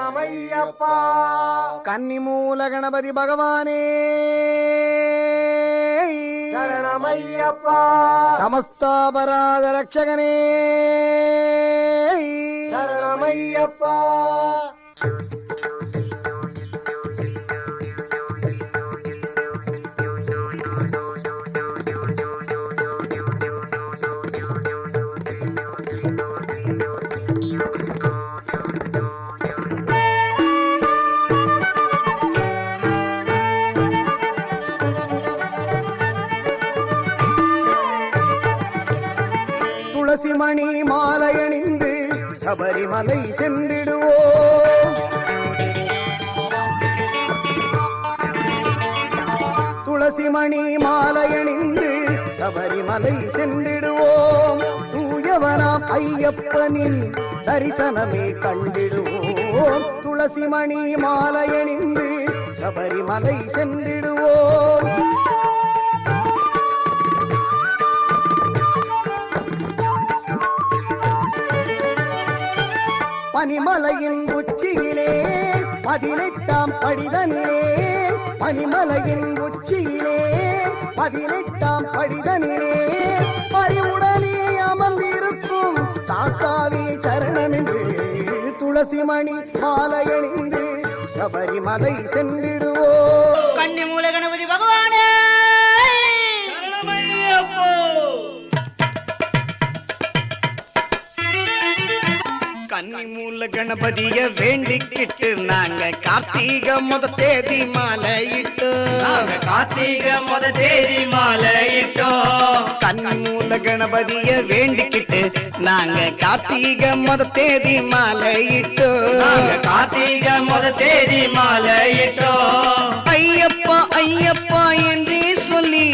சரணமையப்பா. கன்னிமூல கணபதி பகவானே சரணமையப்பா. சமஸ்தாபராத ரட்சகனே சரணமையப்பா. துளசிமணி மாலையணிந்து சபரிமலை சென்றிடுவோம். துளசிமணி மாலையணிந்து சபரிமலை சென்றிடுவோம். தூயவனாம் ஐயப்பனின் தரிசனமே கண்டிடுவோம். துளசிமணி மாலையணிந்து சபரிமலை சென்றிடுவோம். பனிமலையின் உச்சியிலே 18ஆம் படிதனிலே, பனிமலையின் உச்சியிலே 18ஆம் படிதனிலே பரிவுடனே அமர்ந்திருக்கும் சாஸ்தாவே சரணமென்று துளசிமணி மாலையணிந்து சபரிமலை சென்றிடுவோம். கன்னிமூல கணபதி பகவானே கன்னிமூல கணபதிய வேண்டிக்கிட்டு நாங்க கார்த்திகை முத தேதி மாலையிட்டோம். கார்த்திகை முத தேதி மாலையிட்டோம். கன்னிமூல கணபதிய வேண்டிக்கிட்டு நாங்க கார்த்திகை முத தேதி மாலையிட்டோம். கார்த்திகை முத தேதி மாலையிட்டோம். ஐயப்பா ஐயப்பா என்றே சொல்லி,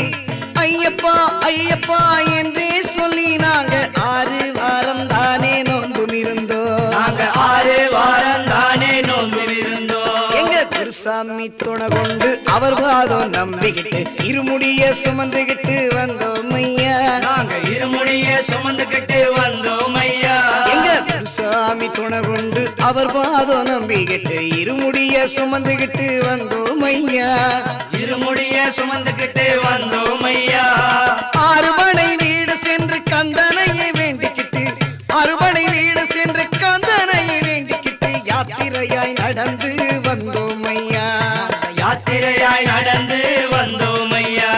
ஐயப்பா ஐயப்பா என்றே சொல்லி நாங்க 6 வாரம் தானே நோன்பும் இருந்தோம். நாங்க 6 வாரம் தானே நோன்பு இருந்தோம். எங்க குருசாமி துணை கொண்டு அவர் பாதம் நம்பிக்கிட்டு இருமுடிய சுமந்துகிட்டு வந்தோம் ஐயா. நாங்க இருமுடிய சுமந்துகிட்டு வந்தோம் ஐயா. எங்க குருசாமி துணை கொண்டு அவர் பாதம் நம்பிக்கிட்டு இருமுடிய சுமந்துகிட்டு வந்தோம் ஐயா. இருமுடிய சுமந்துகிட்டு வந்தோம் ஐயா. 6 படை வீடு சென்று கந்தனையை வேண்டிக்கிட்டு, 6 படை வீடு சென்று கந்தனையை வேண்டிக்கிட்டு யாத்திரையாய் நடந்து வந்தோம் ஐயா. யாத்திரையாய் நடந்து வந்தோம் ஐயா.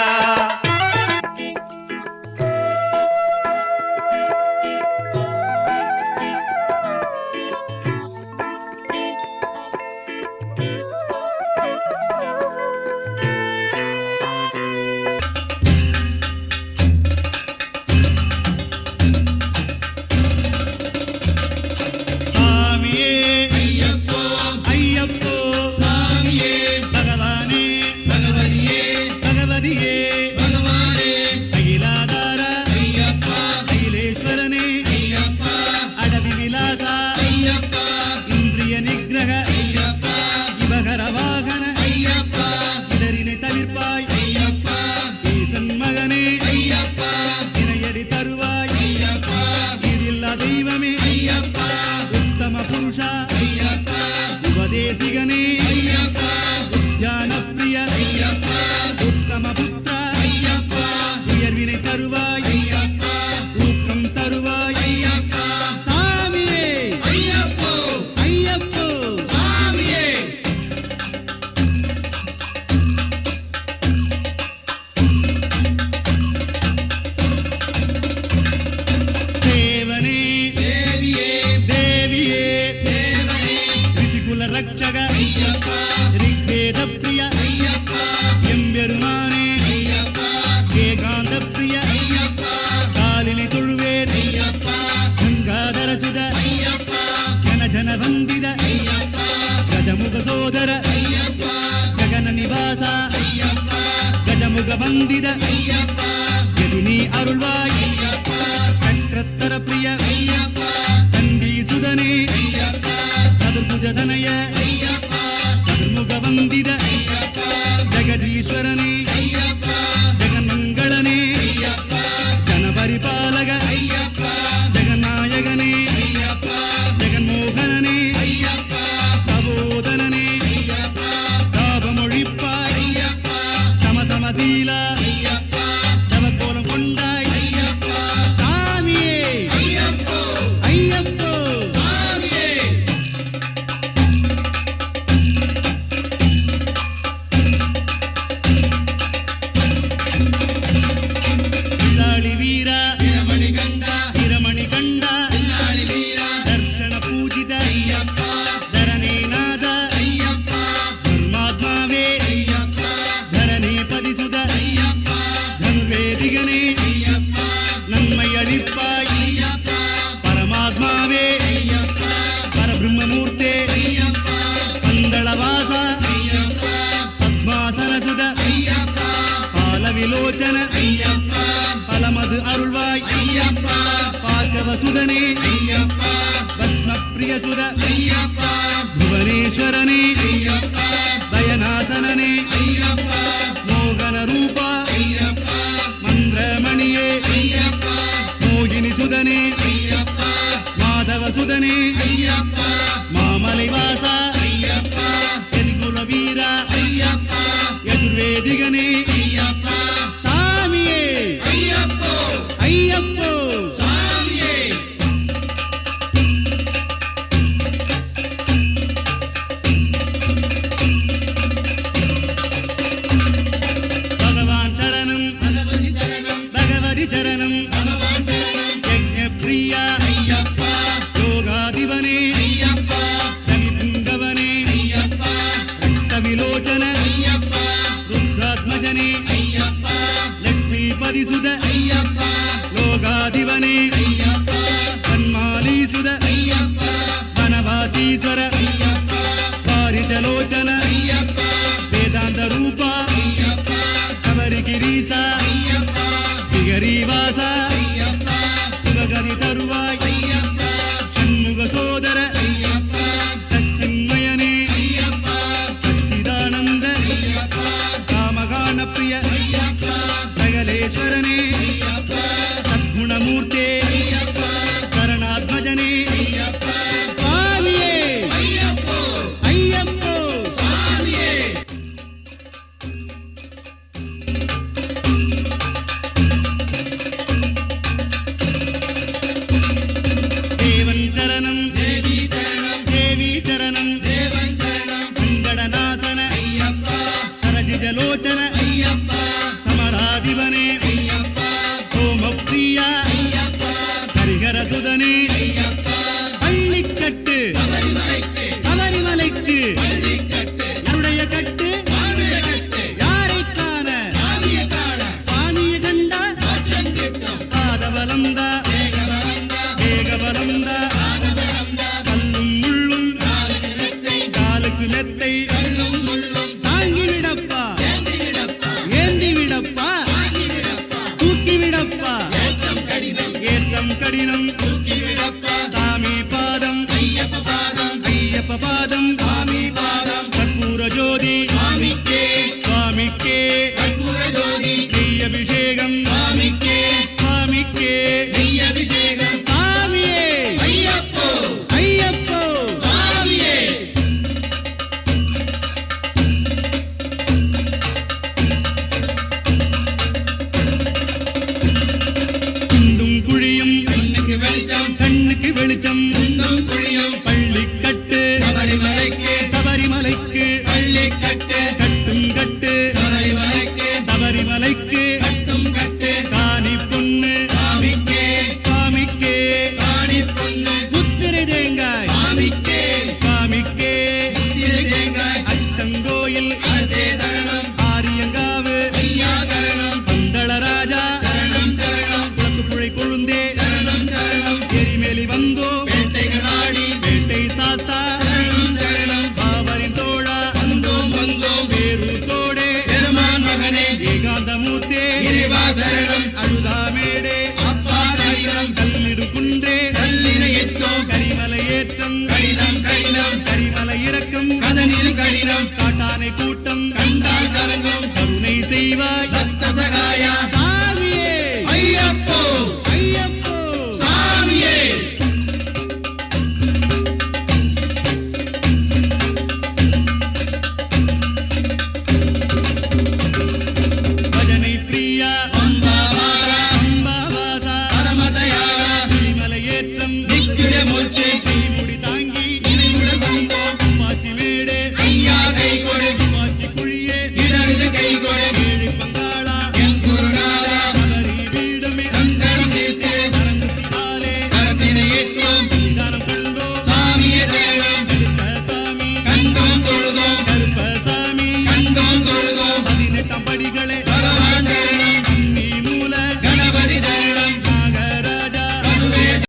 ಬಂದಿದ ಯದುನಿ ಅರುಳ್ವಾಯಿ ಚಕ್ರತ್ತರ ಪ್ರಿಯ ಸಂಗೀಸುದನೆ ಚತುರ್ಭುಜದನಯ ಚತುರ್ಮುಖ ಬಂದಿದ ಜಗದೀಶ್ವರನೇ ಜಗನ್ಮಂಗಳನೇ ಜನಪರಿಪಾಲಕ ಜಗನ್ನಾಯಕನೇ ಜಗನ್ಮೋಹನನೇ ತವೋ ஐயப்பா பார்க்கவசுதனே ஐயப்பா பத்மப்ரியசுத ஐயப்பா புவனேஸ்வரனே ஐயப்பா தயநாசனனே ஐயப்பா மோகன ரூபா ஐயப்பா மந்திரமணியே ஐயப்பா மோகினி சுதனே ஐயப்பா மாதவ சுதனே ஐயப்பா மாமலை வாசா ஐயப்பா எதிர்குல வீரா ஐயப்பா எதிர்வேதிகனே ஐயப்பா சாமியே ஐயப்போ ஐயப்போ சாமியே பகவான் சரணம் பகவதி சரணம் பகவதி சரணம் பகவான் சரணம் யஜ்ஞப்ரியா ஐயப்பா யோகாதிபனே ஐயப்பா சமிபுங்கவனே ஐயப்பா ரக்ஷவிலோச்சன ஐயப்பா ருத்ராத்மஜனே ஐயப்பா லக்ஷ்மீபதிசுத ஐயப்பா லோகாதிபனே ஐயப்பா தன்மாலீசுத ஐயப்பா வனவாசீஸ்வர ஐயப்பா பாரிஜலோச்சன ஐயப்பா வேதாந்த ரூபா ஐயப்பா கவரிகிரீசா ஐயப்பா சிகரீவாச ஐயப்பா சிவகரி தருவாய் ஐயப்பா சண்முக சோதர ஐயப்பா சச்சின்மயனே ஐயப்பா சச்சிதானந்த ஐயப்பா காமகான பிரிய ஐயப்பா சகலேஸ்வரனே ஐயப்பா சத்குணமூர்த்தே ஐயப்பா சரணாத்மஜனே ஐயப்பா சுவாமியே ஐயப்போ ஐயப்போ சுவாமியே தேவன் சரணம் தேவி சரணம் தேவி சரணம் தேவன் சரணம் மங்களநாசன ஐயப்பா சரஜிஜலோச்சன ஐயப்பா சமராதிபனே ஐயப்பா சோமப்ரியா ஐயப்பா ஹரிஹரசுதனே ஐயப்பா பள்ளிக்கட்டு சபரிமலைக்கு சபரிமலைக்கு பள்ளிக்கட்டு என்னுடைய கட்டு சாமிய கட்டு யாரை காண சாமிய காண சாமிய கண்ட மோட்சம் கிட்டும் பாதவலந்தா வேகவலந்தா கல்லும் முள்ளும் காலுக்கு மெத்தை கல்லும் முள்ளும் தாங்கி விடப்பா ஏந்தி விடப்பா தூக்கி விடப்பா ஏற்றம் கடினம் தூக்கி விடப்பா சாமி பாதம் ஐயப்ப பாதம் ஐயப்ப பாதம் சாமி பாதம் கற்பூர ஜோதி சாமிக்கே சுவாமிக்கே கற்பூர ஜோதி நெய் அபிஷேகம் சாமிக்கே சுவாமிக்கே நெய் அபிஷேகம் சாமியே ஐயப்போ ஐயப்போ சாமியே குண்டும் குழியும் கண்ணுக்கு வெளிச்சம் கண்ணுக்கு வெளிச்சம் குண்டும் குழியும் பள்ளிக்கட்டு சபரிமலைக்கு சபரிமலைக்கு பள்ளிக்கட்டு கட்டும் கட்டு சபரிமலைக்கு சபரிமலைக்கு கட்டும் கட்டு காணி பொண்ணு சாமிக்கே சாமிக்கே காணி பொண்ணு முத்திரை தேங்காய் சாமிக்கே சாமிக்கே முத்திரை தேங்காய் அச்சங்கோயில் அரசே சரணம் ஆரியங்காவு ஐயா சரணம் பந்தளராஜா சரணம் சரணம் குளத்துப்புழை கொழுந்தே சரணம் சரணம் எரிமேலி வந்தோ வேட்டைகளாடி வேட்டை சாத்தா சரணம் சரணம் பாவரின் தோழா வந்தோம் வந்தோம் பேரூர் தோடே பெருமான் மகனே ஏகாந்தமூர்த்தே இறைவா சரணம் அழுதாமேடே அப்பா கடினம் கல்லிடு குன்றே கல்லினை எட்டோம் கரிமலை ஏற்றம் கடினம் கடினம் கரிமலை இறக்கம் கதனில் கடினம் காட்டானை கூட்டம் கண்டால் கலங்கும்